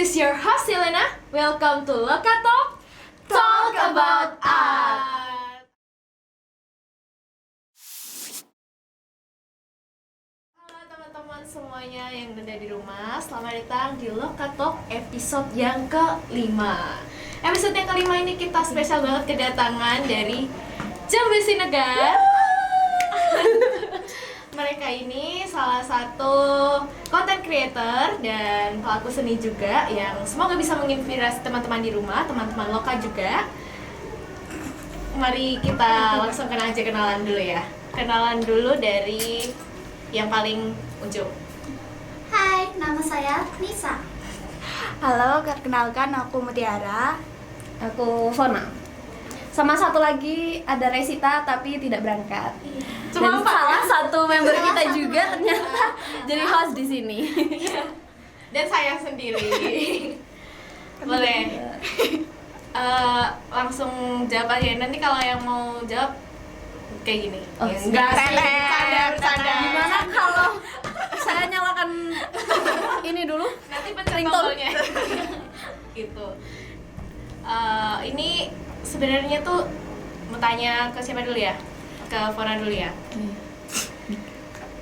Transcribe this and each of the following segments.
is your host Selena. Welcome to Loka Talk about art. Halo teman-teman semuanya yang ada di rumah, selamat datang di Loka Talk episode yang ke-5. Episode yang ke-5 ini kita spesial banget kedatangan dari Jambe Sinegar. Mereka ini salah satu content creator dan pelaku seni juga yang semoga bisa menginspirasi teman-teman di rumah, teman-teman Loka juga. Mari kita langsung kenalan dulu ya. Kenalan dulu dari yang paling ujung. Hai, nama saya Nisa. Halo, perkenalkan aku Mutiara. Aku Fona. Sama satu lagi ada Resita tapi tidak berangkat. Cuma Dan empat, salah ya? satu member kita juga ternyata jadi host di sini. Dan saya sendiri. Boleh. Langsung jawab aja. Nanti kalau yang mau jawab kayak gini. Oh, Ya, enggak sih, bercanda. Gimana kalau saya nyalakan ini dulu? Nanti pencet Ringtone. tombolnya. Gitu. Ini sebenarnya tuh mau tanya ke siapa dulu ya? Ke Fona dulu ya.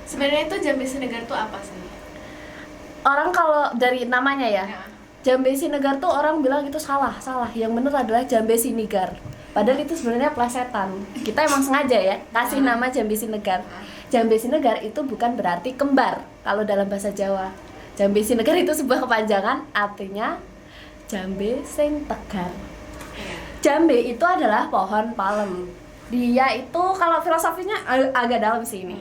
Sebenarnya tuh Jambe Sinegar tuh apa sih? Orang kalau dari namanya ya, Ya. Jambe Sinegar tuh orang bilang itu salah. Yang bener adalah Jambe Sinegar. Padahal itu sebenarnya plesetan. Kita emang sengaja ya kasih nama Jambe Sinegar. Jambe Sinegar itu bukan berarti kembar kalau dalam bahasa Jawa. Jambe Sinegar itu sebuah kepanjangan, artinya jambe sing tegar. Jambe itu adalah pohon palem. Dia itu kalau filosofinya agak dalam sih ini.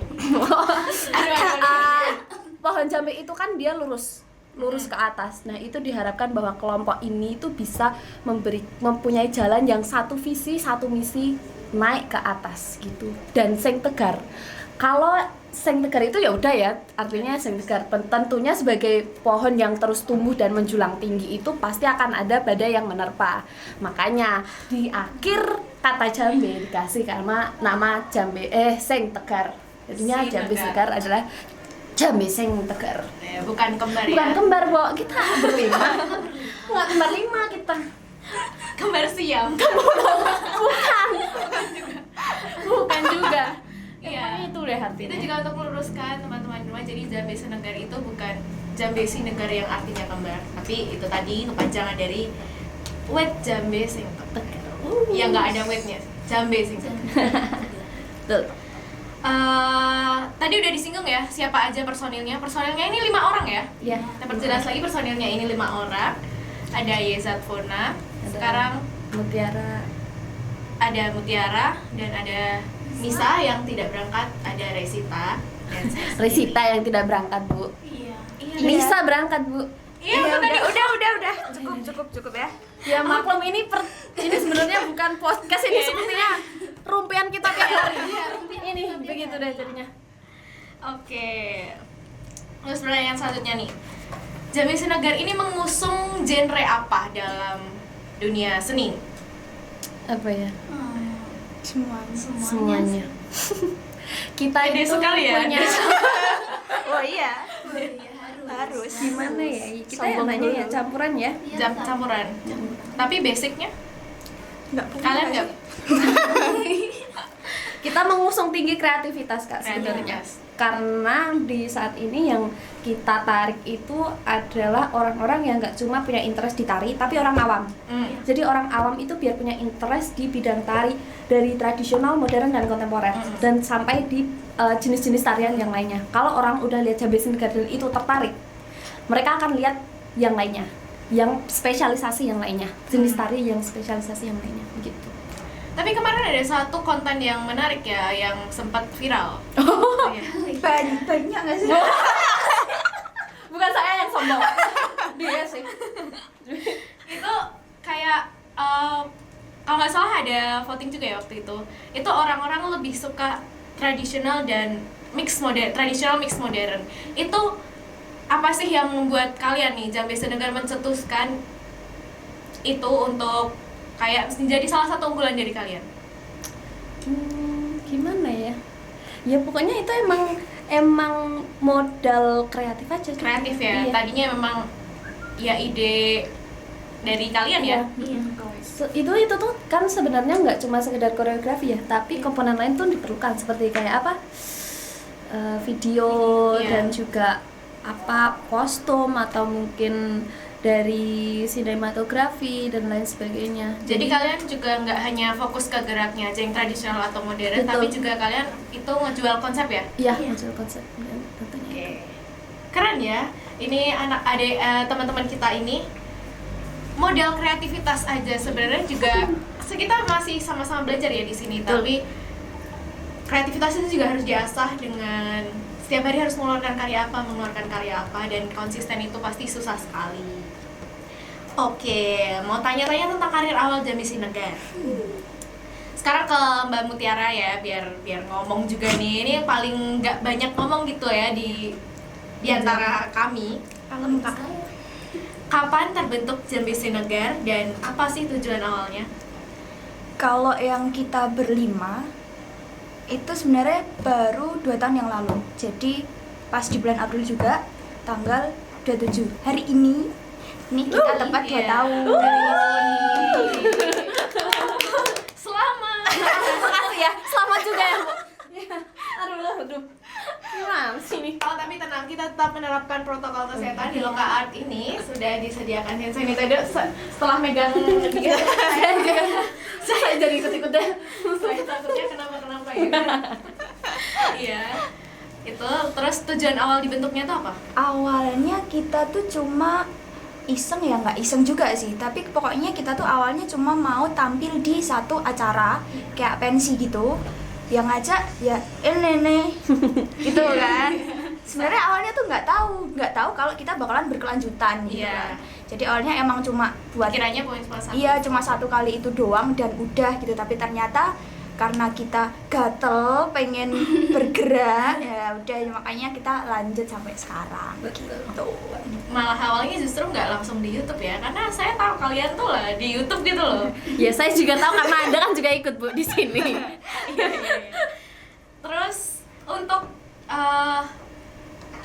Pohon jambe itu kan dia lurus ke atas. Nah, itu diharapkan bahwa kelompok ini itu bisa mempunyai jalan yang satu visi, satu misi naik ke atas gitu. Dan sing tegar. Kalau sing tegar itu ya udah ya, artinya sing tegar tentunya sebagai pohon yang terus tumbuh dan menjulang tinggi itu pasti akan ada badai yang menerpa. Makanya di akhir kata jambe dikasih karena nama jambe sing tegar. Jadinya Si jambe tegar. segar adalah jambe sing tegar. Bukan kembar Bukan ya. kembar, Bo. Kita berlima. Enggak kembar lima kita. Kembar siam. Bukan juga. Iya. Emang itu deh Itu artinya. juga untuk meluruskan teman-teman di rumah. Jadi Jambe Sinegar itu bukan Jambe Sinegar yang artinya kembar, tapi itu tadi kepanjangan dari wet Jambe sing tegar. Ya nggak ada wetnya. Jambe sing tegar. Tuh. Tadi udah disinggung ya siapa aja personilnya. Personilnya ini 5 orang ya. Ya. Kita perjelas lagi personilnya ini 5 orang. Ada Yezat Fona. Sekarang Mutiara. ada Mutiara dan ada Nisa yang tidak berangkat, ada Resita dan saya sendiri. Resita yang tidak berangkat, Bu. Iya. Nisa berangkat, Bu. Iya, tadi Udah. Cukup ya. Ya maklum ini sebenarnya bukan podcast ini sepertinya rumpian kita kayak ini begitu deh jadinya. Oke. Terus pertanyaan selanjutnya nih. Jambe Sinegar ini mengusung genre apa dalam dunia seni? Apa ya? Semuanya. Kita Pede itu sekali ya. punya Oh iya. Harus. gimana ya? Kita yang Sombong nanya ya dulu. campuran ya. Campuran. Tapi basicnya Enggak kalian nggak Kita mengusung tinggi kreativitas Kak sebenarnya. kreativitas. Karena di saat ini yang kita tarik itu adalah orang-orang yang nggak cuma punya interest di tari, tapi orang awam. Jadi orang awam itu biar punya interest di bidang tari dari tradisional, modern, dan kontemporer, dan sampai di jenis-jenis tarian yang lainnya. Kalau orang udah lihat Jambe Sinegar dan itu tertarik, mereka akan lihat yang lainnya, yang spesialisasi yang lainnya, jenis tari yang spesialisasi yang lainnya, begitu. Tapi kemarin ada satu konten yang menarik ya, yang sempat viral. Iya. Banyak nggak sih? Bukan saya yang sombong, dia sih. Itu kayak kalau nggak salah ada voting juga ya waktu itu. Itu orang-orang lebih suka tradisional dan tradisional mix modern. Itu apa sih yang membuat kalian nih Jambe Sinegar mencetuskan itu untuk kayak menjadi salah satu unggulan dari kalian? Gimana ya? Ya pokoknya itu emang modal kreatif aja. Kreatif ya. Iya. Tadinya memang ya ide dari kalian ya. Iya. Itu tuh kan sebenarnya nggak cuma sekedar koreografi ya, tapi komponen lain tuh diperlukan seperti kayak apa, video Iya. dan juga apa kostum atau mungkin dari sinematografi dan lain sebagainya. Jadi kalian juga nggak hanya fokus ke geraknya aja yang tradisional atau modern, Betul. tapi juga kalian itu ngejual konsep ya. iya muncul konsep dan tentunya. Keren ya. Ini adik teman-teman kita ini modal kreativitas aja sebenarnya juga kita masih sama-sama belajar ya di sini, Betul. tapi kreativitas itu juga harus diasah dengan setiap hari harus mengeluarkan karya apa, dan konsisten itu pasti susah sekali. Oke, mau tanya-tanya tentang karir awal Jambi Sinegar. Sekarang ke Mbak Mutiara ya, biar ngomong juga nih. Ini yang paling nggak banyak ngomong gitu ya di antara kami. Kapan terbentuk Jambi Sinegar dan apa sih tujuan awalnya? Kalau yang kita berlima itu sebenarnya baru 2 tahun yang lalu. Jadi pas di bulan April juga tanggal 27 hari ini kita tepat 2 iya. tahun. Selamat. Makasih ya, selamat juga ya Bu. Aduh. Gimana sih ini? Oh, tapi tenang, kita tetap menerapkan protokol kesehatan di Loka Art ini. Sudah disediakan hand sanitizer setelah megang dia. Saya jadi ikut-ikut deh. Saya takutnya kenapa ya. Iya. Itu terus tujuan awal dibentuknya tuh apa? Awalnya kita tuh cuma iseng ya, nggak iseng juga sih, tapi pokoknya kita tuh awalnya cuma mau tampil di satu acara kayak pensi gitu, yang ngajak ya ini gitu kan. Sebenarnya awalnya tuh nggak tahu kalau kita bakalan berkelanjutan gitu Iya. kan. Jadi awalnya emang cuma buat Kiranya poin cuma satu. iya cuma 1 kali itu doang dan udah gitu, tapi ternyata karena kita gatel pengen bergerak ya udah, makanya kita lanjut sampai sekarang gitu. Malah awalnya justru nggak langsung di YouTube ya, karena saya tahu kalian tuh lah di YouTube gitu loh. Ya saya juga tahu karena Anda kan juga ikut Bu di sini. Iya. Terus untuk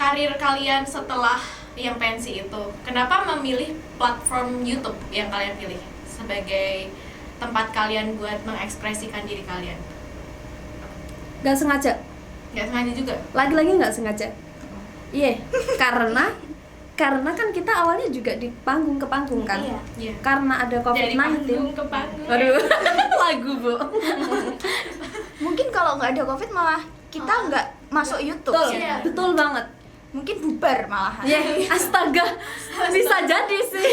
karir kalian setelah yang pensi itu, kenapa memilih platform YouTube yang kalian pilih sebagai tempat kalian buat mengekspresikan diri kalian? Gak sengaja. Nggak sengaja juga? Lagi-lagi nggak sengaja. Iya, karena kan kita awalnya juga di panggung ke panggung kan. Iya. Karena ada Dari panggung COVID-19. ke panggung. Aduh, lagu Bu. Mungkin kalau nggak ada COVID malah kita nggak masuk YouTube Betul, sih. Iya. betul banget. Mungkin bubar malahan. Ya, astaga. Bisa jadi sih.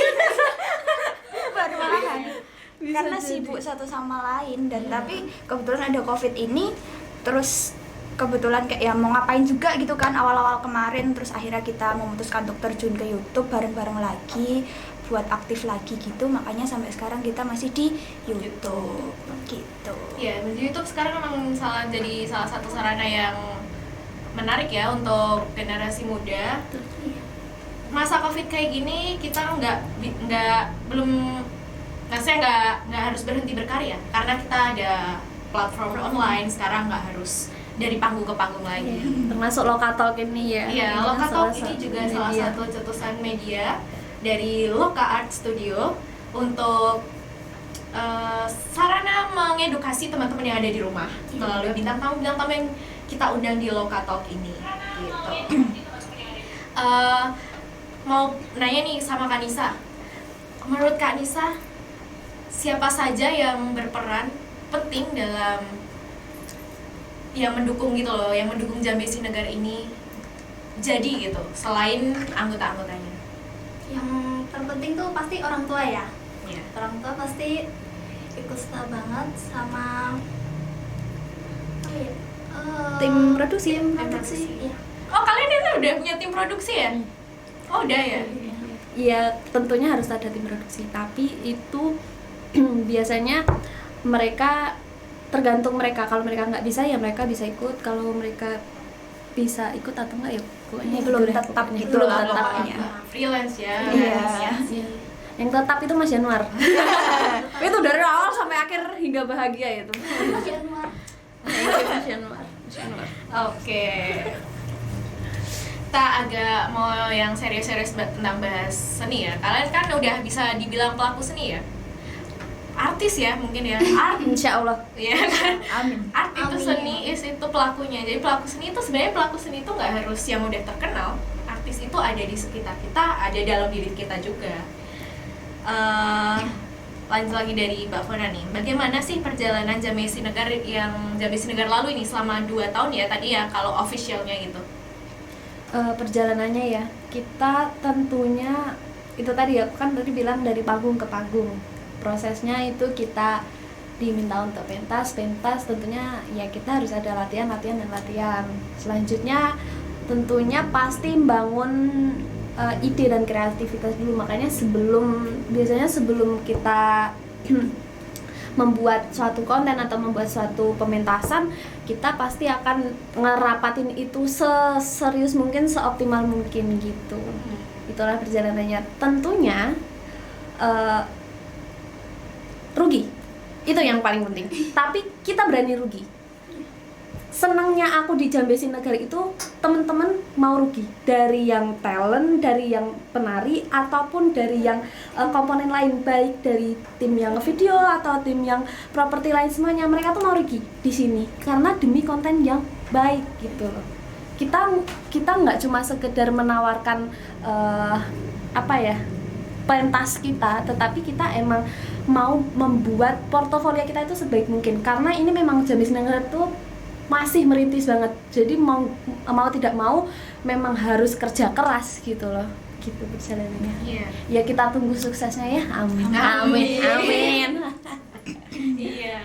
Bubar malahan. Bisa Karena jadi. sibuk satu sama lain dan tapi kebetulan ada COVID ini, terus kebetulan kayak ya mau ngapain juga gitu kan awal-awal kemarin, terus akhirnya kita memutuskan untuk terjun ke YouTube bareng-bareng lagi buat aktif lagi gitu, makanya sampai sekarang kita masih di YouTube gitu. Ya, YouTube sekarang memang jadi salah satu sarana yang menarik ya untuk generasi muda. Masa COVID kayak gini kita nggak harus berhenti berkarya karena kita ada platform online sekarang, nggak harus dari panggung ke panggung lagi. Termasuk Lokatalk ini ya. Iya, Ini Lokatalk salah ini satu juga media. salah satu cetusan media dari Loka Art Studio untuk sarana mengedukasi teman-teman yang ada di rumah melalui bintang tamu yang kita undang di Lokatalk ini. Gitu. Mau nanya nih sama Kak Nisa. Menurut Kak Nisa, siapa saja yang berperan penting dalam yang mendukung gitu loh, yang mendukung Jambi Sinegar ini jadi gitu, selain anggota-anggotanya? Yang terpenting tuh pasti orang tua ya. Iya. Orang tua pasti ikut serta banget sama Tim produksi. Tim produksi. produksi. Iya. Oh, kalian itu udah punya tim produksi ya? Oh, udah ya? Iya, tentunya harus ada tim produksi, tapi itu biasanya mereka tergantung mereka. Kalau mereka nggak bisa ya mereka bisa ikut, kalau mereka bisa ikut atau enggak ya pokoknya Belum gitu deh, tetap pokoknya. gitu belum lah tetap pokoknya. ya. Freelance ya? Iya. Iya. Yang tetap itu Mas Januar. Itu dari awal sampai akhir hingga bahagia itu. Mas Januar. Mas Januar. Oke. kita agak mau yang serius-serius tentang bahas seni ya. Kalian kan udah bisa dibilang pelaku seni ya, artis ya mungkin ya, art Insya Allah. ya kan. Amin. Art itu Amin. seni, itu pelakunya. Jadi pelaku seni itu sebenarnya pelaku seni itu nggak harus yang udah terkenal. Artis itu ada di sekitar kita, ada dalam diri kita juga. Lanjut lagi dari Mbak Fona nih, bagaimana sih perjalanan Jambi Sinegar yang Jambi Sinegar lalu ini selama 2 tahun ya tadi ya kalau officialnya gitu? Perjalanannya ya, kita tentunya itu tadi ya, aku kan tadi bilang dari panggung ke panggung. Prosesnya itu kita diminta untuk pentas tentunya ya kita harus ada latihan. Selanjutnya tentunya pasti membangun ide dan kreativitas dulu. Makanya biasanya sebelum kita membuat suatu konten atau membuat suatu pementasan, kita pasti akan ngerapatin itu seserius mungkin, seoptimal mungkin gitu. Itulah perjalanannya. Tentunya rugi, itu yang paling penting. Tapi kita berani rugi. Senangnya aku di Jambi Sinegar itu teman-teman mau rugi, dari yang talent, dari yang penari, ataupun dari yang komponen lain, baik dari tim yang video atau tim yang properti lain, semuanya mereka tuh mau rugi di sini karena demi konten yang baik gitu loh. Kita nggak cuma sekedar menawarkan pentas kita, tetapi kita emang mau membuat portofolio kita itu sebaik mungkin, karena ini memang Jambi Sinegar itu masih merintis banget. Jadi mau tidak mau memang harus kerja keras gitu loh. Gitu perjalanannya. Iya. Ya kita tunggu suksesnya ya. Amin. Iya.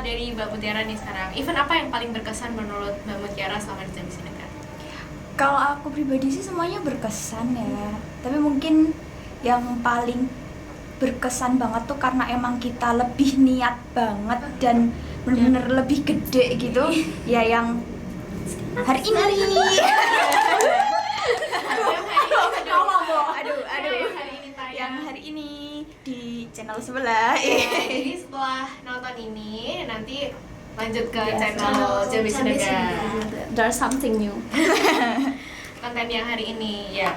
Dari Mbak Mutiara nih sekarang, event apa yang paling berkesan menurut Mbak Mutiara selama di Jambi Sinegar? Kalau aku pribadi sih semuanya berkesan ya. Tapi mungkin yang paling berkesan banget tuh karena emang kita lebih niat banget dan bener-bener lebih gede gitu. Ya yang hari ini. Aduh. Yang hari ini di channel sebelah. Jadi setelah nonton ini nanti lanjut ke channel Jambi Sinegar. There's something new. Konten yang hari ini ya.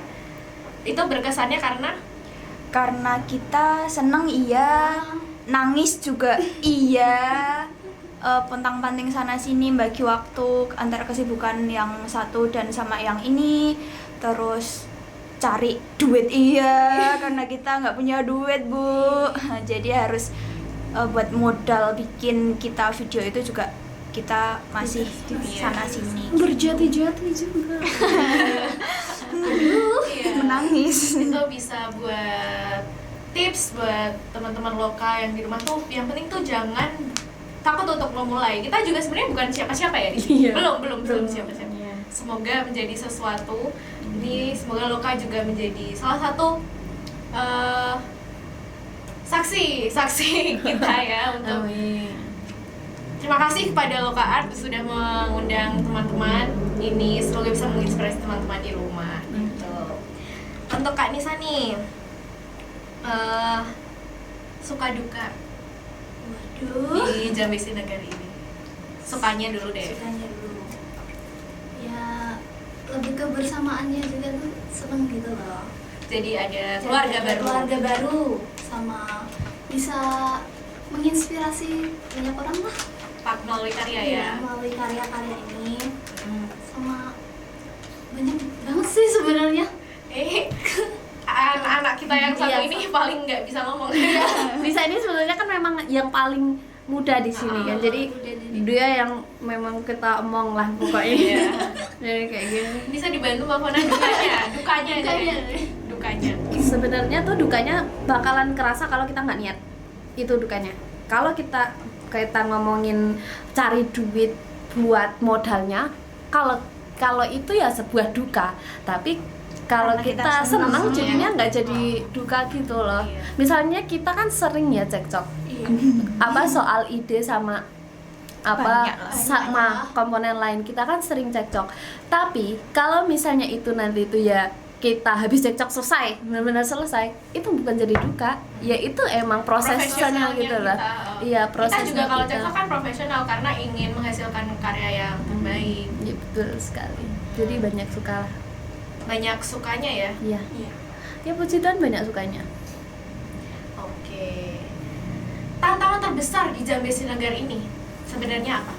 Itu berkesannya karena kita seneng iya, nangis juga iya, pontang-panting sana sini bagi waktu antara kesibukan yang satu dan sama yang ini, terus cari duit iya karena kita nggak punya duit Bu, jadi harus buat modal bikin kita video itu juga kita masih di sana sini Berjati-jati juga. menangis. itu bisa buat tips buat teman-teman lokal yang di rumah tuh, yang penting tuh jangan takut untuk memulai. Kita juga sebenarnya bukan siapa-siapa ya di sini. Iya. Belum siapa-siapa. Iya. Semoga menjadi sesuatu. Ini semoga Loka juga menjadi salah satu saksi kita ya untuk. Amin. Terima kasih kepada Loka Art sudah mengundang teman-teman ini. Semoga bisa menginspirasi teman-teman di rumah. Gitu. Untuk Kak Nisa nih, suka duka Waduh. di Jambi Sinegar ini. Sukanya dulu deh. Sukanya dulu. Ya lebih kebersamaannya juga tuh seneng gitu loh. Jadi ada Jadi keluarga ada baru. Keluarga baru sama bisa menginspirasi banyak orang lah. Pak melalui karya ya. Iya, melalui karya-karya ini Hmm. sama banyak banget sih sebenarnya. Anak-anak kita yang satu Iya. ini paling nggak bisa ngomong. Nisa ini sebenarnya kan memang yang paling muda di sini kan, jadi dia yang memang kita omong lah pokoknya. Jadi kayak gini. Bisa dibantu Mbak Fona dukanya aja ya. Dukanya. Sebenarnya tuh dukanya bakalan kerasa kalau kita nggak niat. Itu dukanya. Kalau kita ngomongin cari duit buat modalnya, kalau itu ya sebuah duka. Tapi kalau Karena kita kita senang senang, jadinya nggak jadi duka gitu loh. Iya. Misalnya kita kan sering ya cekcok apa soal ide sama Banyak lah. sama komponen lain, kita kan sering cekcok. Tapi kalau misalnya itu nanti itu ya kita habis cekcok selesai, benar-benar selesai, itu bukan jadi duka, ya itu emang prosesnya Profesionalnya gitu lah. kita, Iya, kita prosesnya juga kalau kita. cekcok kan profesional karena ingin menghasilkan karya yang terbaik. Ya, betul sekali. Jadi banyak suka lah. Banyak sukanya ya. Iya. Iya. Ya puji Tuhan banyak sukanya. Oke. Tantangan terbesar di Jambe Sinagar ini sebenarnya apa?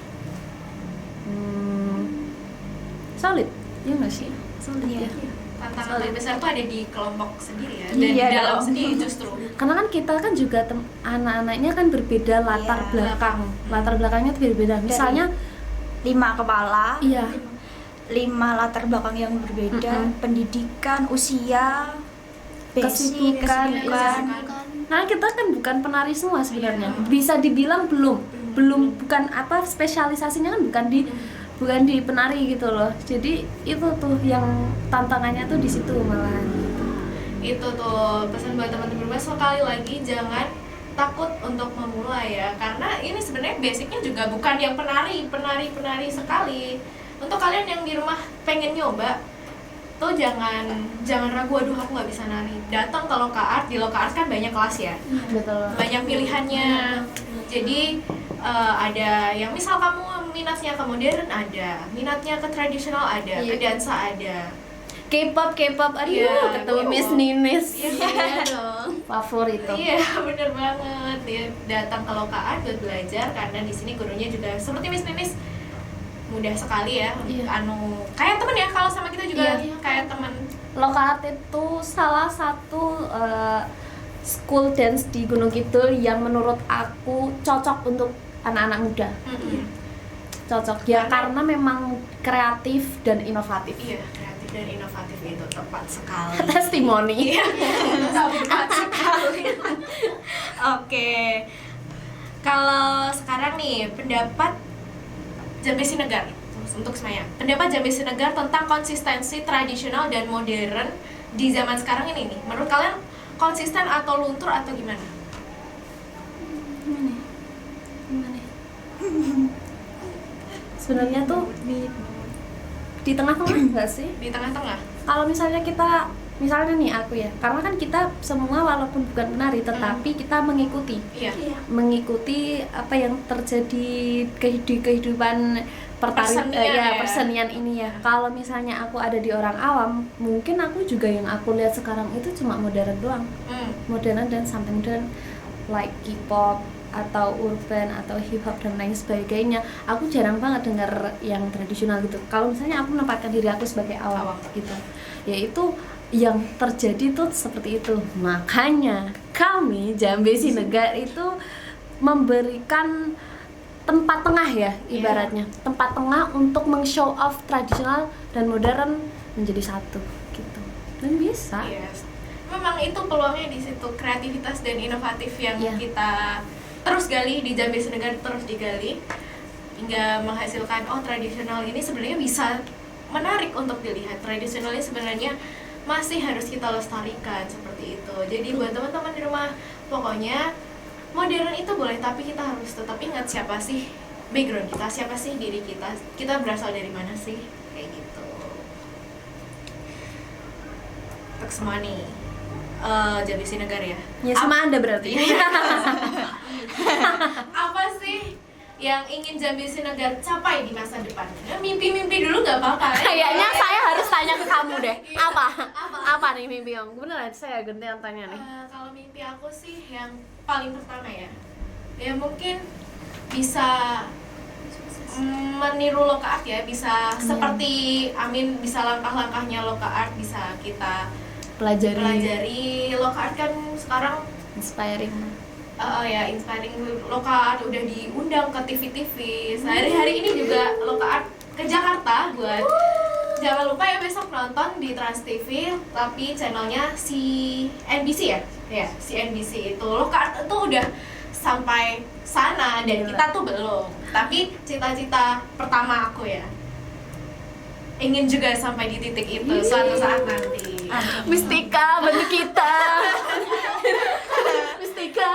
Solid. Ya nggak sih? Solid Iya. ya. Tantangan terbesar tuh ada di kelompok sendiri ya, dan Iya di dalam dong. sendiri justru. Karena kan kita kan juga anak-anaknya kan berbeda latar Iya. belakang. Latar belakangnya tuh berbeda. Misalnya 5 kepala, iya. 5 latar belakang yang berbeda, pendidikan, usia, basic, Kesibukan, kesibukan. Bukan. Nah, kita kan bukan penari semua sebenarnya. Bisa dibilang belum bukan apa spesialisasinya kan bukan di penari gitu loh. Jadi itu tuh yang tantangannya tuh di situ malahan. Itu tuh pesan buat teman-teman, sekali lagi jangan takut untuk memulai ya, karena ini sebenarnya basicnya juga bukan yang penari sekali. Untuk kalian yang di rumah pengen nyoba tuh jangan ragu, aduh aku nggak bisa nari, datang ke Loka Art. Di Loka Art kan banyak kelas ya, Betul. banyak pilihannya. Jadi ada yang misal kamu minatnya ke modern, ada minatnya ke tradisional, ada ke dansa, ada K-pop, aduh Iya, ketemu K-pop. Miss Ninis. iya dong. Favorit tuh. Iya, bener banget. Dia datang ke Loka Art buat belajar, karena di sini gurunya juga seperti Miss Ninis mudah sekali ya. Iya. Kayak temen ya, kalau sama kita juga Iya. kayak temen. Loka Art itu salah satu school dance di Gunung Kidul yang menurut aku cocok untuk anak-anak muda. Cocok ya karena memang kreatif dan inovatif. Iya, kreatif dan inovatif itu tepat sekali. Testimoni. Iya, tepat sekali. Oke. Kalau sekarang nih, pendapat Jambe Sinagar untuk Semaya. Pendapat Jambe Sinagar tentang konsistensi tradisional dan modern di zaman sekarang ini nih. Menurut kalian konsisten atau luntur atau gimana? Gimana ya? Sebenarnya tuh di tengah-tengah enggak sih? Di tengah-tengah. Kalau misalnya nih aku ya, karena kan kita semua walaupun bukan penari tetapi kita mengikuti Iya. apa yang terjadi di kehidupan persenian ini ya. Kalau misalnya aku ada di orang awam, mungkin aku juga yang aku lihat sekarang itu cuma modern doang, modern dan something modern like K-pop atau urban atau hip hop dan lain sebagainya. Aku jarang banget dengar yang tradisional gitu. Kalau misalnya aku menempatkan diri aku sebagai awam gitu, yaitu yang terjadi tuh seperti itu. Makanya kami Jambe Sinagar itu memberikan tempat tengah ya ibaratnya, tempat tengah untuk meng-show off tradisional dan modern menjadi satu gitu. Dan bisa. Yes. Memang itu peluangnya di situ, kreativitas dan inovatif yang kita terus gali di Jambe Sinagar, terus digali hingga menghasilkan tradisional ini sebenarnya bisa menarik untuk dilihat. Tradisionalnya sebenarnya masih harus kita lestarikan seperti itu. Jadi buat teman-teman di rumah, pokoknya modern itu boleh, tapi kita harus tetap ingat siapa sih background kita, siapa sih diri kita berasal dari mana sih, kayak gitu. Untuk semua nih, Jambe Sinagar ya. Ya sama Anda berarti. Apa sih yang ingin Jambe Sinagar capai di masa depan? Ya, mimpi-mimpi dulu nggak apa-apa. Kayaknya saya harus tanya ke kamu deh. Apa nih mimpi kamu? Beneran saya gantian tanya nih. Kalau mimpi aku sih yang paling pertama ya mungkin bisa meniru Loka Art ya, bisa seperti Amin, bisa langkah-langkahnya Loka Art bisa kita pelajari. Loka Art kan sekarang Inspiring. inspiring. Loka Art udah diundang ke TV-TV. Sehari-hari ini juga Loka Art ke Jakarta buat jangan lupa ya besok nonton di Trans TV, tapi channelnya CNBC ya? Ya, CNBC itu. Loka Art itu udah sampai sana dan kita tuh belum. Tapi cita-cita pertama aku ya ingin juga sampai di titik itu suatu saat nanti. Mistika bantu kita. Mistika.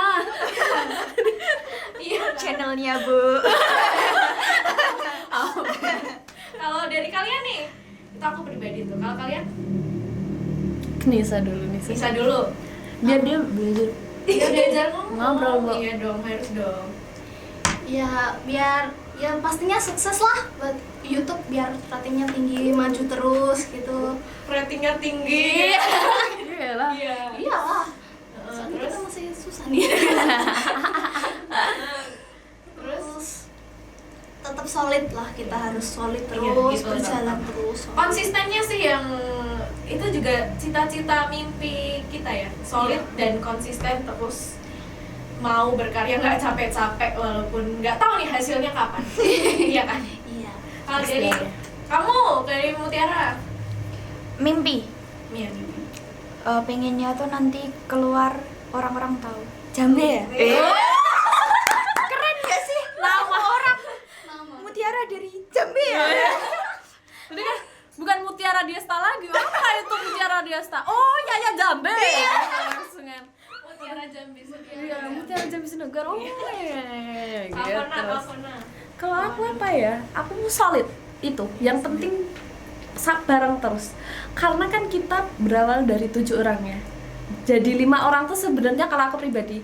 Iya. Channelnya Bu. Kalau dari kalian nih, itu aku pribadi tuh. Kalau kalian Nisa dulu nih. bisa dulu. Biar dia belajar. Iya belajar ngomong. Ngobrol, Bu. Iya dong, harus dong. Ya biar ya pastinya sukses lah buat YouTube biar ratingnya tinggi, maju terus gitu. Ratingnya tinggi. Iyalah. Iyalah. Soalnya Terus kita masih susah nih. Terus tetap solid lah, kita harus solid terus, Iya, gitu, berjalan tetap. terus. konsistennya sih yang itu juga cita-cita mimpi kita ya, solid dan konsisten terus mau berkarya nggak capek-capek walaupun nggak tahu nih hasilnya kapan. Iya kan? Iya. Kalau Pasti dari ada. kamu, dari Mutiara, Mimpi Mia mimpi. pengennya tuh nanti keluar orang-orang tahu. Jambe ya? Keren gak sih? Nama orang Nama. Mutiara dari Jambe ya? Ini kan bukan Mutiara Diasta lagi. Apa itu Mutiara Diasta? Oh, Yaya Jambe. Langsungan. Mutiara Jambi Iya, Mutiara Jambi Sinugar. Oh, iya. Alfona, Gitu. Alfona. Kalau aku apa ya? Aku solid itu. Yang penting bareng terus. Karena kan kita berawal dari 7 orang ya. Jadi 5 orang tuh sebenarnya kalau aku pribadi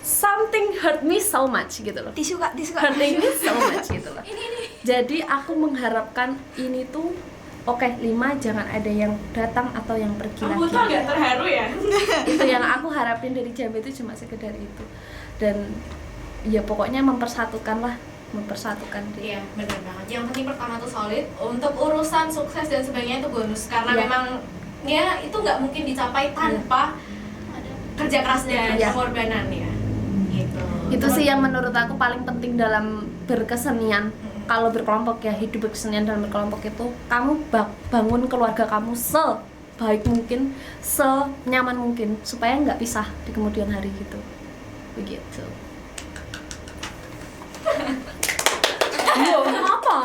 something hurt me so much gitu loh. Tisu kak. Hurting me so much gitu loh. Jadi aku mengharapkan ini tuh oke, 5 jangan ada yang datang atau yang pergi Kamu lagi. tuh agak terharu ya? Itu yang aku harapin dari Jambe itu cuma sekedar itu. Dan ya pokoknya mempersatukan deh. Iya, benar banget. Yang penting pertama tuh solid. Untuk urusan sukses dan sebagainya itu bonus. Karena Iya. memang ya itu nggak mungkin dicapai tanpa kerja keras dan Iya. pengorbanan ya. Gitu. Itu sih yang menurut aku paling penting dalam berkesenian. Kalau berkelompok ya, hidup berkesenian dalam berkelompok itu kamu bangun keluarga kamu sebaik mungkin, senyaman mungkin supaya nggak pisah di kemudian hari gitu. Begitu. Apa?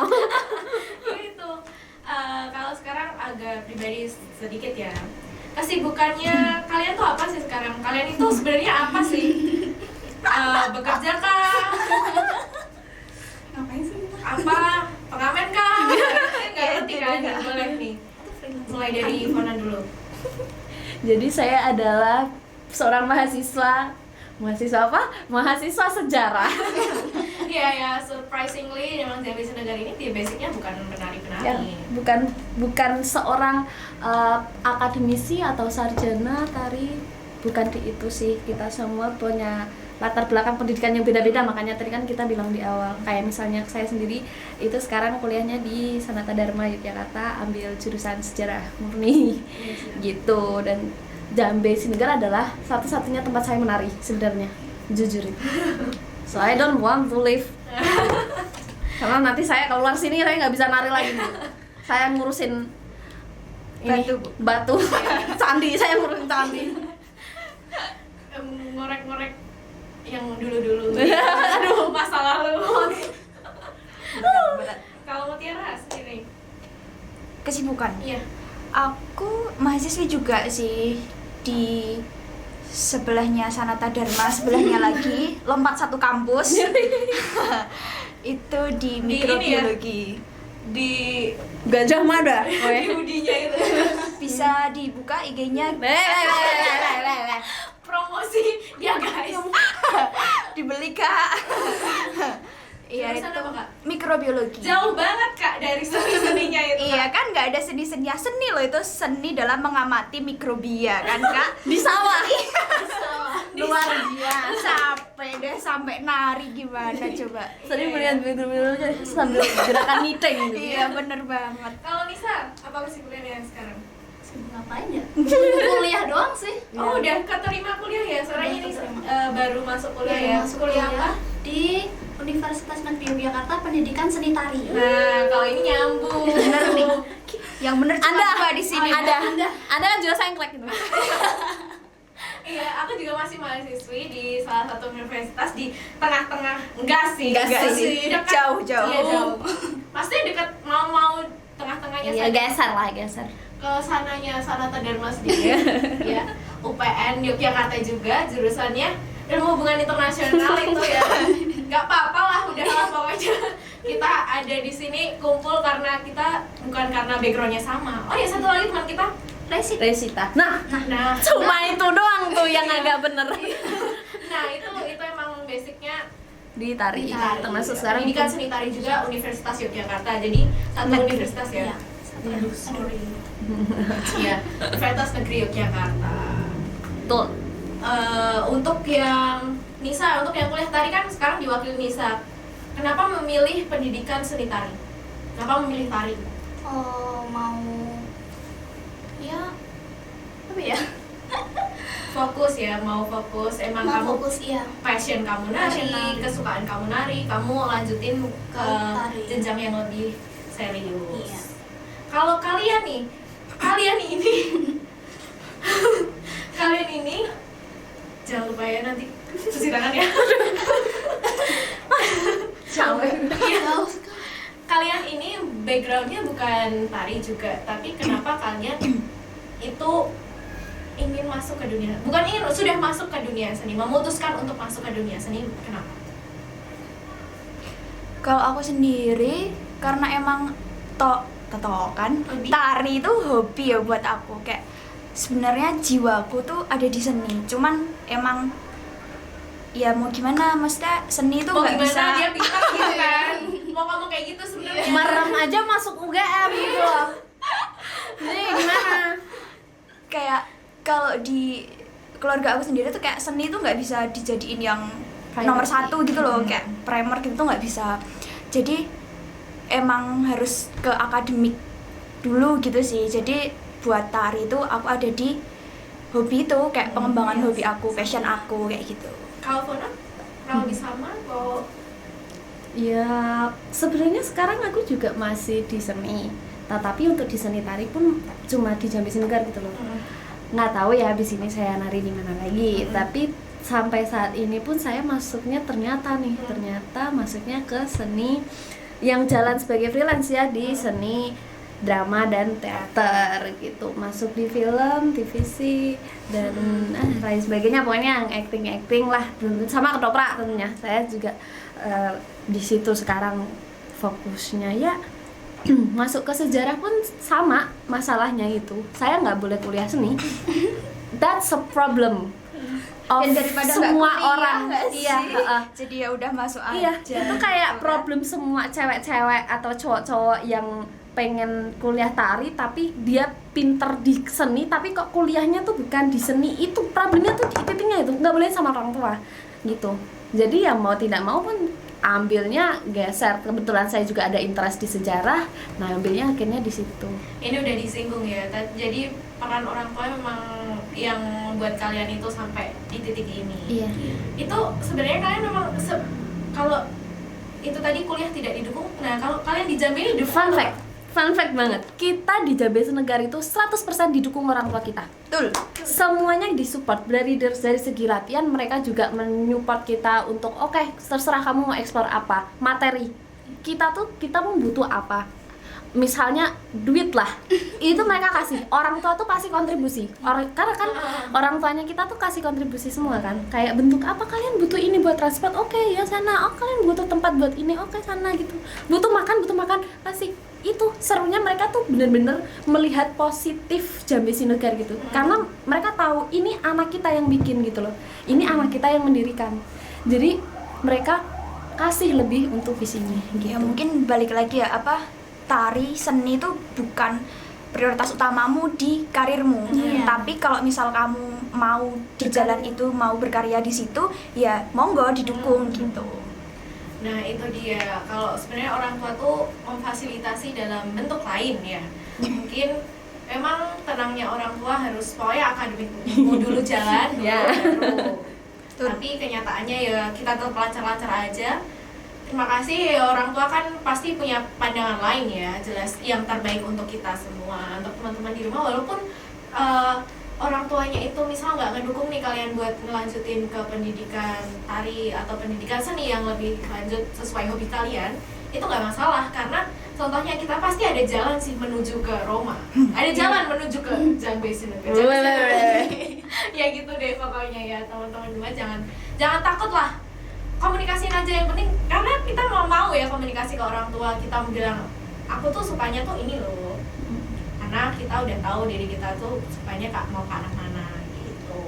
Itu kalau sekarang agak pribadi sedikit ya. Kesibukannya kalian tuh apa sih sekarang? Kalian itu sebenarnya apa sih? Bekerja kah? Ngapain sih? Apa? Pengamen kah? Nggak ngerti kan? Boleh nih. Mulai dari Ivona dulu. Jadi saya adalah seorang mahasiswa apa? Mahasiswa sejarah. Iya ya, surprisingly memang Jambi Sinugar ini dia basicnya bukan penari-penari. Ya, bukan seorang akademisi atau sarjana tari, bukan di itu sih. Kita semua punya latar belakang pendidikan yang beda-beda, makanya tadi kan kita bilang di awal kayak misalnya saya sendiri itu sekarang kuliahnya di Sanata Dharma Yogyakarta, ambil jurusan sejarah murni gitu. Dan Jambi Sinugar adalah satu-satunya tempat saya menari sebenarnya, jujur itu. So I don't want to live karena nanti saya keluar sini saya nggak bisa nari lagi. Saya ngurusin ini, batu. Candi, saya ngurusin candi. Ngorek-ngorek yang dulu-dulu. Aduh, masa lalu. Kalau Mutiara sendiri? Kesibukan. Iya. Aku mahasiswi juga sih di sebelahnya Sanata Dharma, sebelahnya lagi lompat satu kampus. Itu di mikrobiologi. Di Gajah Mada. di Budinya itu. Bisa dibuka IG-nya Promosi dia guys. dibeli kak. Iya Jurusan itu apa, Kak? mikrobiologi. Jauh banget Kak dari seni-seninya itu. Iya kan nggak ada seni-seni, seni loh itu, seni dalam mengamati mikrobia kan kak. Di sawah. Luar biasa, capek deh sampai nari gimana coba. Sering melihat mikrobiologi sambil gerakan meeting gitu. Iya bener banget. Kalau Nisa, apa kesibukannya sekarang? Sibuk ngapain ya? Kuliah doang sih. Oh, udah keterima kuliah ya? Soalnya ini Keterima. baru masuk kuliah Baru ya? masuk Kuliah kuliah apa? di Universitas Negeri Yogyakarta Pendidikan Seni Tari. Nah, kalau ini nyambung. Bener nih. Yang bener cuma Ada dua di sini. Ada kan juga sengklek gitu. Iya, aku juga masih mahasiswi di salah satu universitas di tengah-tengah. Enggak sih, Enggak sih. dekat. Jauh-jauh. Iya, jauh. Pasti dekat, mau tengah-tengahnya Iya, geser. ke sananya Sanata Dharma sedikit. Ya, UPN Yogyakarta juga, jurusannya Ilmu Hubungan Internasional itu ya. Nggak apa-apa lah, udah lah pokoknya kita ada di sini kumpul karena kita bukan karena backgroundnya sama. Oh ya, satu lagi teman kita Resita. Nah, Nah, cuma itu doang tuh yang agak bener. nah itu emang basicnya di tari, Di tari, termasuk Iya. sekarang Pendidikan seni tari juga Universitas Yogyakarta, jadi satu Negeri. universitas ya. Iya. Aduh, sorry. Iya, Universitas Negeri Yogyakarta. betul. Untuk yang Nisa, untuk yang kuliah tari kan sekarang diwakili Nisa. Kenapa memilih pendidikan seni tari? Kenapa memilih tari? Oh, mau ya apa ya? Fokus ya, mau fokus. Emang Mau kamu fokus iya. passion kamu Passion nari, nari. kesukaan kamu nari, kamu lanjutin ke Tari. jenjang yang lebih serius. Iya. Kalau kalian nih, kalian ini, kalian ini, jangan lupa ya nanti cuci tangan ya. Iya. Jauh sekali. Kalian ini backgroundnya bukan tari juga, tapi kenapa kalian itu ingin masuk ke dunia? Bukan ingin, sudah masuk ke dunia seni, memutuskan untuk masuk ke dunia seni, kenapa? Kalau aku sendiri karena emang kan Hobi? tari itu hobi ya buat aku, kayak sebenarnya jiwaku tuh ada di seni, cuman emang ya mau gimana, maksudnya seni itu Mau nggak gimana bisa dia pintar gitu kan? Mau kamu kayak gitu sebenarnya? Merem aja masuk UGM gitu loh. Jadi gimana? kayak kalau di keluarga aku sendiri tuh kayak seni tuh nggak bisa dijadiin yang nomor Priority. 1 gitu loh, kayak primer gitu tuh nggak bisa. Jadi emang harus ke akademik dulu gitu sih. Jadi buat tari itu aku ada di hobi itu, kayak pengembangan hobi aku, passion aku kayak gitu. Kalau Fona, kurang lebih sama kok. Ya sebenarnya sekarang aku juga masih di seni, tetapi untuk di seni tari pun cuma di Jambi Sinugar gitu loh. Nggak tahu ya habis ini saya nari di mana lagi, tapi sampai saat ini pun saya masuknya ternyata masuknya ke seni yang jalan sebagai freelance ya, di seni drama dan teater gitu, masuk di film, TVC dan lain sebagainya, pokoknya yang acting lah, sama ketoprak tentunya. Saya juga di situ sekarang fokusnya ya. Masuk ke sejarah pun sama masalahnya, itu saya nggak boleh kuliah seni. That's a problem of Dan daripada nggak semua kuliah, orang. nggak sih? Iya, Jadi ya udah masuk iya, aja. itu kayak problem semua cewek-cewek atau cowok-cowok yang pengen kuliah tari tapi dia pinter di seni tapi kok kuliahnya tuh bukan di seni. Itu problemnya tuh di titiknya itu, nggak boleh sama orang tua gitu. Jadi ya mau tidak mau pun ambilnya geser. Kebetulan saya juga ada interest di sejarah, nah ambilnya akhirnya di situ. Ini udah disinggung ya. Jadi peran orang tua memang yang membuat kalian itu sampai di titik ini. Iya. Itu sebenarnya kalian memang kalau itu tadi kuliah tidak didukung. Nah, kalau kalian di Jambi ini didukung. Fun fact banget, kita di Jambi Sinugar itu 100% didukung orang tua kita. Betul. Semuanya disupport, dari segi latihan mereka juga menyupport kita untuk oke, terserah kamu mau eksplor apa, materi kita mau butuh apa, misalnya duit lah, itu mereka kasih. Orang tua tuh pasti kontribusi, karena kan orang tuanya kita tuh kasih kontribusi semua kan, kayak bentuk apa, kalian butuh ini buat transport, oke ya sana, oh kalian butuh tempat buat ini, oke sana gitu, butuh makan kasih. Itu serunya mereka tuh bener-bener melihat positif Jambi Sinugar gitu, karena mereka tahu ini anak kita yang bikin gitu loh, ini anak kita yang mendirikan, jadi mereka kasih lebih untuk visinya gitu. Ya mungkin balik lagi ya, apa, tari seni itu bukan prioritas utamamu di karirmu. Tapi kalau misal kamu mau di jalan itu, mau berkarya di situ, ya monggo didukung gitu. Nah, itu dia. Kalau sebenarnya orang tua tuh memfasilitasi dalam bentuk lain ya. Mungkin memang tenangnya orang tua harus pokoknya akademikmu dulu jalan dulu Ya. baru. Tapi kenyataannya ya kita tetap lancar-lancar aja. Terima kasih ya, orang tua kan pasti punya pandangan lain ya, jelas yang terbaik untuk kita semua, untuk teman-teman di rumah. Walaupun orang tuanya itu misal nggak ngedukung nih kalian buat ngelanjutin ke pendidikan tari atau pendidikan seni yang lebih lanjut sesuai hobi kalian, itu nggak masalah, karena contohnya kita pasti ada jalan sih menuju ke Roma, ada jalan menuju ke Jambi Sinugar. Ya gitu deh pokoknya ya teman-teman, cuma jangan takut lah, komunikasiin aja yang penting, karena kita mau ya komunikasi ke orang tua, kita bilang aku tuh sukanya tuh ini loh, karena kita udah tahu diri kita tuh sukanya mau ke arah mana gitu.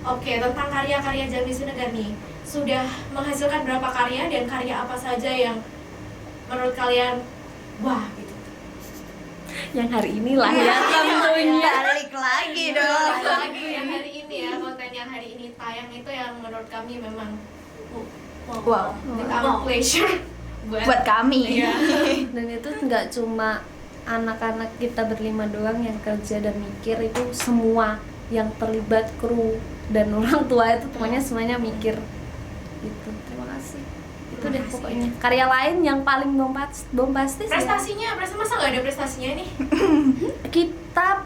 Oke, tentang karya-karya Jambi Sinugar nih, sudah menghasilkan berapa karya dan karya apa saja yang menurut kalian wah gitu. Yang hari inilah ya tentunya. Balik lagi dong. Lagi yang hari ini ya, konten yang hari ini tayang itu yang menurut kami memang Wow. with our pleasure Buat kami. Iya. Dan itu nggak cuma anak-anak kita berlima doang yang kerja dan mikir, itu semua yang terlibat, kru dan orang tua itu semuanya mikir gitu. Terima kasih. Itu deh pokoknya. Karya lain yang paling bombastis ya. Prestasinya, masa nggak ada prestasinya nih? Kita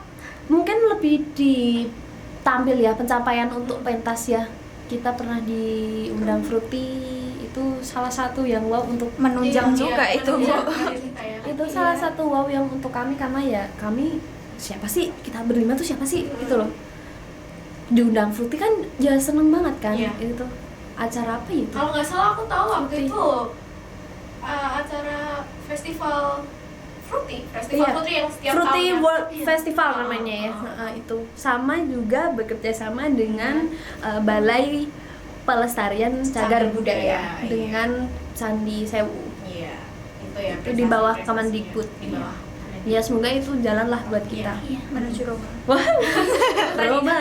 mungkin lebih ditampil ya pencapaian untuk pentas ya. Kita pernah diundang Fruity, itu salah satu yang wow untuk Menunjang Iya, juga itu, Bu. menunjang karir kita ya. itu salah satu wow yang untuk kami, karena ya kami siapa sih, kita berlima tuh siapa sih gitu loh. Diundang Fruity kan ya seneng banget kan. Iya. Itu acara apa itu? Kalau nggak salah aku tahu waktu Fruity. itu acara festival Fruity, festival Iya. Fruity yang setiap Fruity tahunnya. World Iya. Festival Oh, namanya ya. oh. Itu sama juga bekerja sama dengan Balai Pelestarian Cagar Budaya Iya. dengan Candi Sewu. Iya, itu ya. Itu di bawah prestasi-prestasinya. Kemendikbud. Di bawah. Ya semoga itu jalan lah buat kita. Iya. Menuju Roma. Wah, Roma.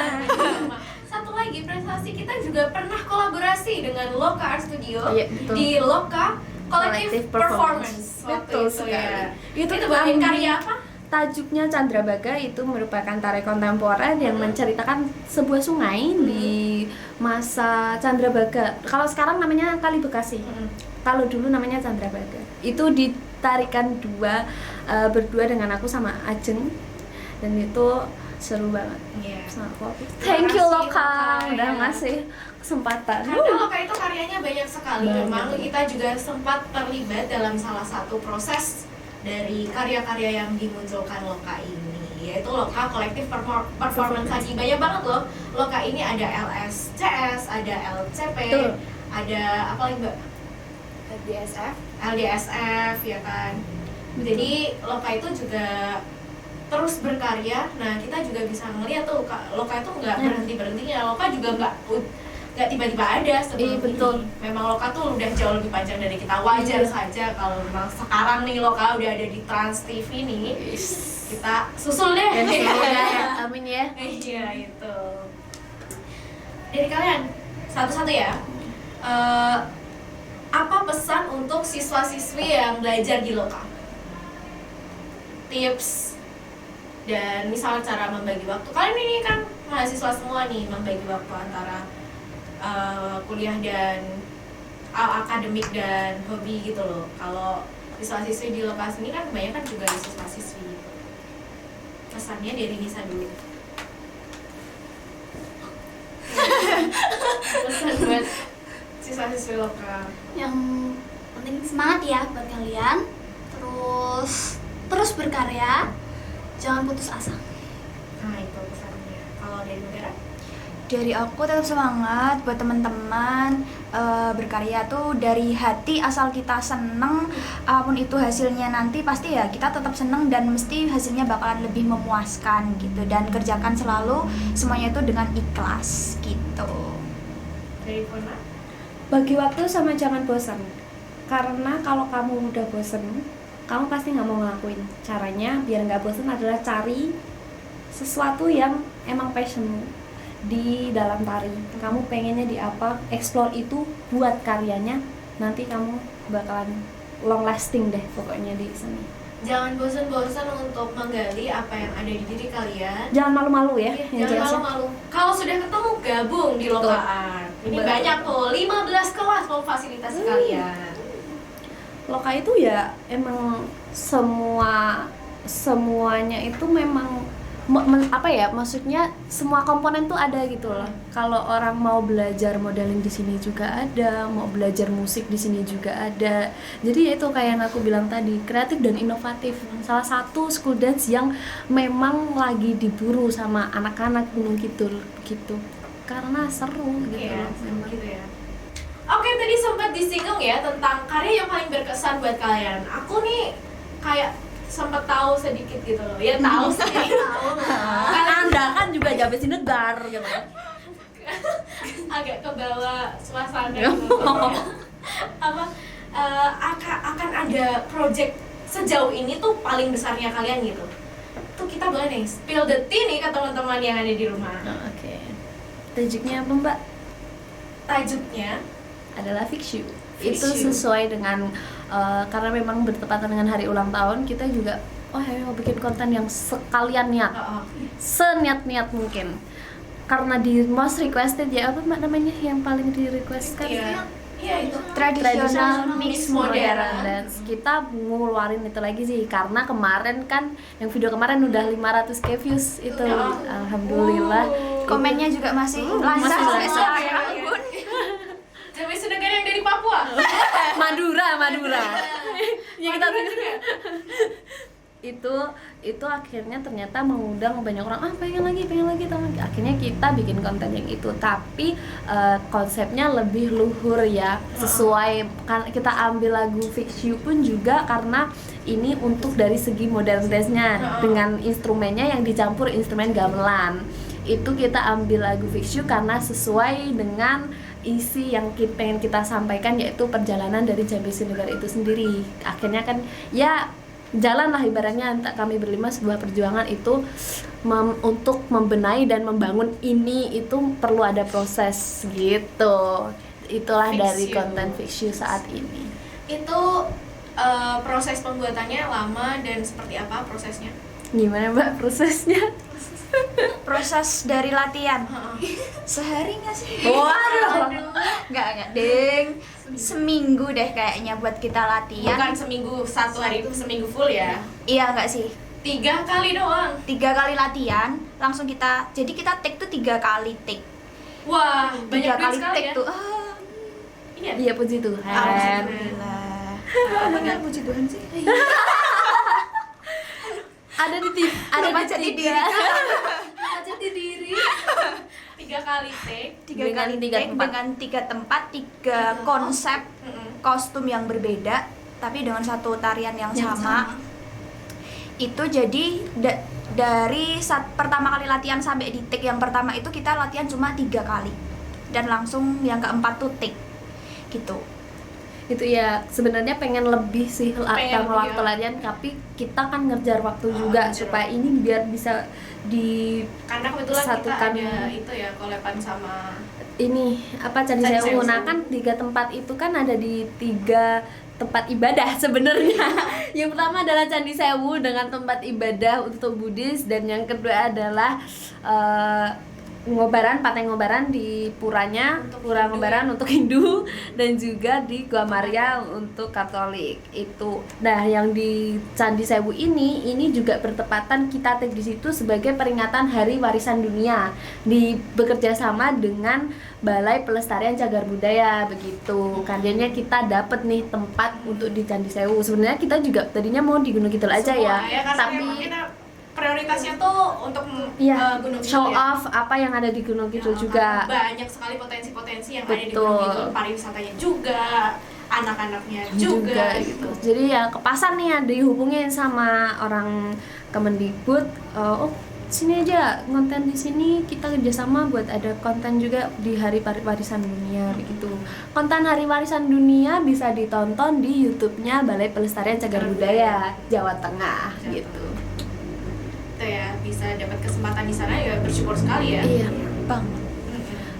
Satu lagi prestasi kita juga pernah kolaborasi dengan Loka Art Studio Iya, betul. di Loka Collective Collective Performance. Waktu Betul itu sekali. ya. Itu bagian kami- karya apa? Tajuknya Candrabaga, itu merupakan tari kontemporer yang menceritakan sebuah sungai di masa Candrabaga. Kalau sekarang namanya Kali Bekasi. Kalau dulu namanya Candrabaga. Itu ditarikan berdua dengan aku sama Ajeng, dan itu seru banget. Iya. Thank you kasih, Loka Loka, udah ya. ngasih kesempatan. Karena Loka itu karyanya banyak sekali. Banyak. Memang kita juga sempat terlibat dalam salah satu proses dari karya-karya yang dimunculkan Loka ini, yaitu Loka Collective Performance tadi. Banyak banget loh. Loka ini ada LSCS, ada LCP, Betul. ada apa lagi Mbak? LDSF ya kan. Jadi Loka itu juga terus berkarya. Nah kita juga bisa ngeliat tuh Loka itu nggak berhentinya. Loka juga nggak tiba-tiba ada sebelum Iya, betul. ini. Memang Loka tuh udah jauh lebih panjang dari kita. Wajar Iya. saja kalau memang sekarang nih Loka udah ada di Trans TV nih. Kita susul deh. Dan semoga ya, amin ya. Iya itu. Dari kalian satu-satu ya. Apa pesan untuk siswa-siswi yang belajar di Loka? Tips dan misal cara membagi waktu. Kalian ini kan mahasiswa semua nih, membagi waktu antara kuliah dan akademik dan hobi gitu loh. Kalau siswa-siswi di Loka ini kan kebanyakan juga siswa-siswi gitu. Pesannya dari Nisa dulu. Pesan buat siswa-siswi Loka. Yang penting semangat ya buat kalian. Terus berkarya, jangan putus asa. Nah itu pesannya. Kalau dari Mutiara? Dari aku tetap semangat buat teman-teman, berkarya tuh dari hati, asal kita seneng, apapun itu hasilnya nanti pasti ya kita tetap seneng dan mesti hasilnya bakalan lebih memuaskan gitu, dan kerjakan selalu semuanya itu dengan ikhlas gitu. Dari Fona? Bagi waktu sama jangan bosan. Karena kalau kamu udah bosan, kamu pasti nggak mau ngelakuin. Caranya biar nggak bosan adalah cari sesuatu yang emang passionmu di dalam tari. Kamu pengennya di apa, explore itu, buat karyanya. Nanti kamu bakalan long lasting deh pokoknya di sini. Jangan bosan-bosan untuk menggali apa yang ada di diri kalian. Jangan malu-malu ya. Iya, yang jangan jelas ya. malu-malu. Kalau sudah ketemu, gabung di Betul. Loka Art. Ini Betul. banyak tuh, 15 kelas memfasilitasi kalian. Loka itu ya emang semuanya itu memang apa ya, maksudnya semua komponen tuh ada gitu loh. Kalau orang mau belajar modeling di sini juga ada, mau belajar musik di sini juga ada. Jadi ya itu kayak yang aku bilang tadi, kreatif dan inovatif. Salah satu school dance yang memang lagi diburu sama anak-anak Gunung Kidul gitu. Karena seru gitu Iya, loh. memang. gitu ya. Oke, tadi sempat disinggung ya tentang karya yang paling berkesan buat kalian. Aku nih kayak sempat tahu sedikit gitu loh. Ya tahu sih. Tahu lah. Kan Anda kan juga Jabe Sinegar gitu. agak ke bawah suasana gitu. Apa akan ada project sejauh ini tuh paling besarnya kalian gitu. Tuh kita boleh nih spill the tea nih ke teman-teman yang ada di rumah. Oke. Tajuknya apa, Mbak? Tajuknya Adalah Fix You. Fix Itu You. sesuai dengan karena memang bertepatan dengan hari ulang tahun, kita juga ayo bikin konten yang sekalian niat. Seniat-niat mungkin. Karena di most requested ya apa Mbak namanya yang paling di request kan? Iya itu Tradisional mix modern dance. Kita ngeluarin itu lagi sih karena kemarin kan yang video kemarin udah 500k views itu. Alhamdulillah. Komennya juga masih lancar masih sampai lancar. sekarang. Sampai sedangkan yang dari Papua. Madura. Ya kita itu akhirnya ternyata mengundang banyak orang pengen lagi. Akhirnya kita bikin konten yang itu, tapi konsepnya lebih luhur ya, sesuai kan kita ambil lagu Fix You pun juga karena ini untuk dari segi modern dance-nya dengan instrumennya yang dicampur instrumen gamelan. Itu kita ambil lagu Fix You karena sesuai dengan isi yang pengen kita sampaikan, yaitu perjalanan dari Jambi Sinugar itu sendiri. Akhirnya kan ya jalan lah ibaratnya kami berlima sebuah perjuangan itu untuk membenahi dan membangun ini itu perlu ada proses gitu. Itulah Fix dari You. konten Fix You saat ini. Itu proses pembuatannya lama dan seperti apa prosesnya? Gimana Mbak prosesnya? Proses dari latihan sehari nggak sih? Waduh. Nggak ding, seminggu deh kayaknya buat kita latihan. Bukan seminggu satu hari itu seminggu full ya? Iya nggak sih, 3 kali doang. 3 kali latihan langsung kita, jadi kita take tuh 3 kali take. Wah, 3 banyak duit kali sekali take ya. tuh Iya. Iya puji Tuhan. alhamdulillah. Benar puji Tuhan sih. Ada di Jati tiga. Jati diri. 3 kali take. 3 Dengan kali 3 take tempat. dengan 3 tempat, 3 konsep kostum yang berbeda tapi dengan satu tarian yang sama. Itu jadi dari pertama kali latihan sampai di take yang pertama itu kita latihan cuma 3 kali dan langsung yang keempat tuh take gitu. Itu ya sebenarnya pengen lebih sih Pengen, waktu iya. latihan, tapi kita kan ngejar waktu juga ngejar supaya ini biar bisa di Karena kebetulan Satukan. kita ada itu ya kolepan sama ini apa Candi Candi Sewu. Sewu. Nah kan 3 tempat itu kan ada di 3 tempat ibadah sebenarnya. Yang pertama adalah Candi Sewu dengan tempat ibadah untuk Buddhis, dan yang kedua adalah Pantai Ngobaran di puranya, Untuk Pura Hindu Ngobaran ya. untuk Hindu, dan juga di Gua Maria untuk Katolik. Itu. Nah, yang di Candi Sewu ini juga bertepatan kita take di situ sebagai peringatan Hari Warisan Dunia, bekerja sama dengan Balai Pelestarian Cagar Budaya begitu. Karenanya kita dapat nih tempat untuk di Candi Sewu. Sebenarnya kita juga tadinya mau di Gunung Kidul aja semua ya, karena tapi memang kita prioritasnya tuh untuk iya, Gunung Kidul show ya. off apa yang ada di Gunung Kidul Ya, juga. karena banyak sekali potensi-potensi yang ada di Betul. Gunung Kidul, pariwisatanya juga, anak-anaknya juga gitu. Jadi ya kepasan nih ya dihubungin sama orang Kemendikbud, sini aja konten di sini, kita kerjasama buat ada konten juga di Hari Warisan Dunia begitu. Konten Hari Warisan Dunia bisa ditonton di YouTube-nya Balai Pelestarian Cagar Budaya Jawa Tengah gitu. Itu ya, bisa dapat kesempatan di sana ya bersyukur sekali ya. Iya. Bang,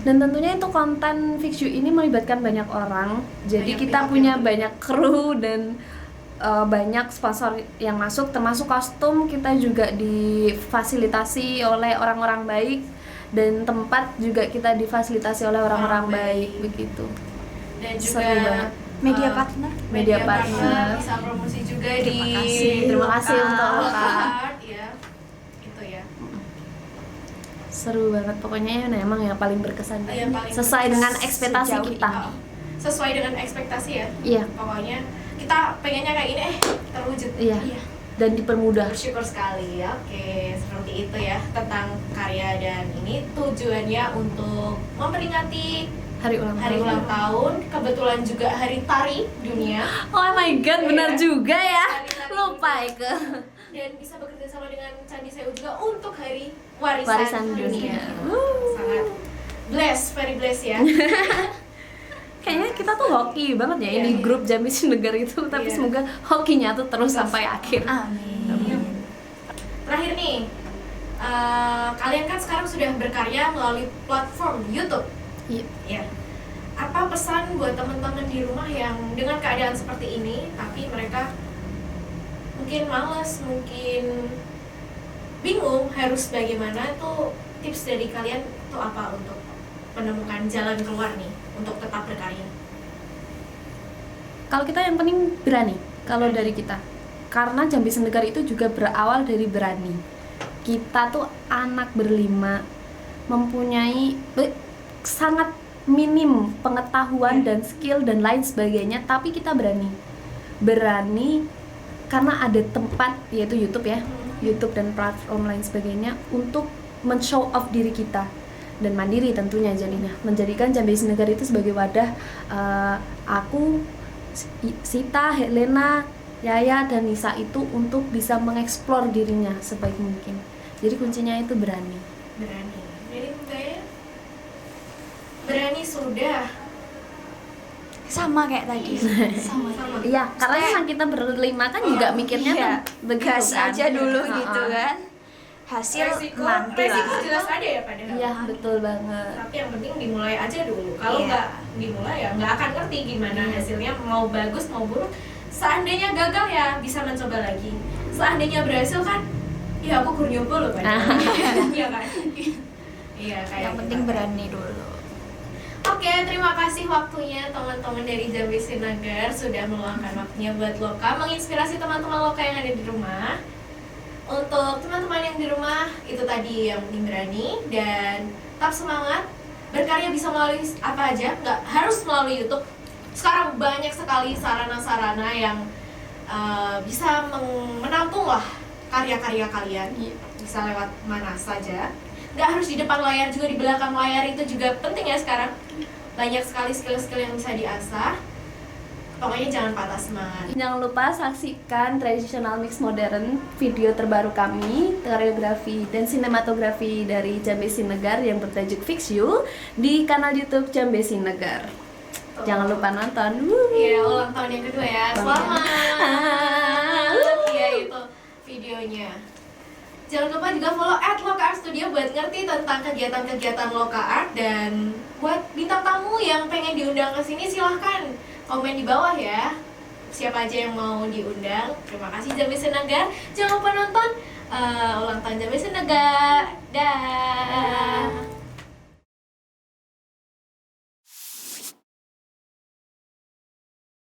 Dan tentunya itu konten Fix You ini melibatkan banyak orang. Jadi Banyak kita pihak punya yang banyak kru dan banyak sponsor yang masuk, termasuk kostum kita juga difasilitasi oleh orang-orang baik, dan tempat juga kita difasilitasi oleh orang-orang baik begitu. Dan Seru juga banget. media eh, partner. Media partner. bisa promosi juga Terima di kasih. Terima kasih untuk Lokal Lokal. Art, ya. Itu ya. Seru banget pokoknya ya, emang yang paling berkesan Yang paling sesuai dengan ekspektasi sejauh kita. Oh, sesuai dengan ekspektasi ya. Iya, Pokoknya kita pengennya kayak gini terwujud. iya. Dan dipermudah. Bersyukur sekali. Oke, seperti itu ya tentang karya, dan ini tujuannya untuk memperingati Hari ulang hari tahun. ulang tahun, kebetulan juga hari tari dunia, Oh my god, benar Iya. juga ya. Hari-hari Lupa dunia. Eke. Dan bisa bekerja sama dengan Candi Sewu juga untuk hari warisan, Warisan dunia. Sangat very blessed ya. Kayaknya kita tuh hoki banget ya ini Iya. grup Jambi Sinegar itu, tapi Iya. semoga hokinya tuh terus sampai akhir. Amin. Terakhir nih, kalian kan sekarang sudah berkarya melalui platform YouTube. Iya. Ya. Apa pesan buat teman-teman di rumah yang dengan keadaan seperti ini, tapi mereka mungkin malas, mungkin bingung harus bagaimana, tuh tips dari kalian tuh apa untuk menemukan jalan keluar nih untuk tetap berkarya? Kalau kita yang penting berani. Kalau dari kita, karena Jambi Sinegar itu juga berawal dari berani. Kita tuh anak berlima, mempunyai sangat minim pengetahuan dan skill dan lain sebagainya, tapi kita berani karena ada tempat, yaitu YouTube ya, YouTube dan platform lain sebagainya, untuk men-show off diri kita dan mandiri tentunya, jadinya menjadikan Jambi Sinegar itu sebagai wadah aku, Sita, Helena, Yaya, dan Nisa itu untuk bisa mengeksplor dirinya sebaik mungkin. Jadi kuncinya itu berani. Berani. Jadi kayaknya berani sudah Sama kayak tadi. Sama. Iya, karena memang kita berlima kan juga mikirnya Iya, kan begitu gas kan. aja dulu Heeh. gitu kan. Hasil nanti resiko lah. jelas ada ya padahal. Iya, betul banget. Tapi yang penting dimulai aja dulu. Kalau Iya. nggak dimulai ya nggak akan ngerti gimana hasilnya, mau bagus mau buruk. Seandainya gagal ya bisa mencoba lagi. Seandainya berhasil kan, ya aku kur nyoba loh kan. Iya kan. Iya kayak Yang penting gitu. berani dulu. Oke, terima kasih waktunya teman-teman dari Jambi Sinegar sudah meluangkan waktunya buat Loka, menginspirasi teman-teman Loka yang ada di rumah. Untuk teman-teman yang di rumah, itu tadi yang penting berani dan tetap semangat. Berkarya bisa melalui apa aja, nggak harus melalui YouTube. Sekarang banyak sekali sarana-sarana yang bisa menampung lah karya-karya kalian. Bisa lewat mana saja. Nggak harus di depan layar, juga di belakang layar itu juga penting ya sekarang. Banyak sekali skill-skill yang bisa diasah. Pokoknya jangan patah semangat. Jangan lupa saksikan Traditional Mix Modern, video terbaru kami, koreografi dan sinematografi dari Jambi Sinegar yang bertajuk Fix You di kanal YouTube Jambi Sinegar. Jangan lupa nonton. Iya, ulang tahun yang kedua ya. Selamat. Iya, itu videonya. Jangan lupa juga follow @lokaart_studio buat ngerti tentang kegiatan-kegiatan Loka Art, dan buat bintang tamu yang pengen diundang ke sini silahkan komen di bawah ya. Siapa aja yang mau diundang. Terima kasih Jambi Sinegar. Jangan lupa nonton ulang tahun Jambi Sinegar. Dah.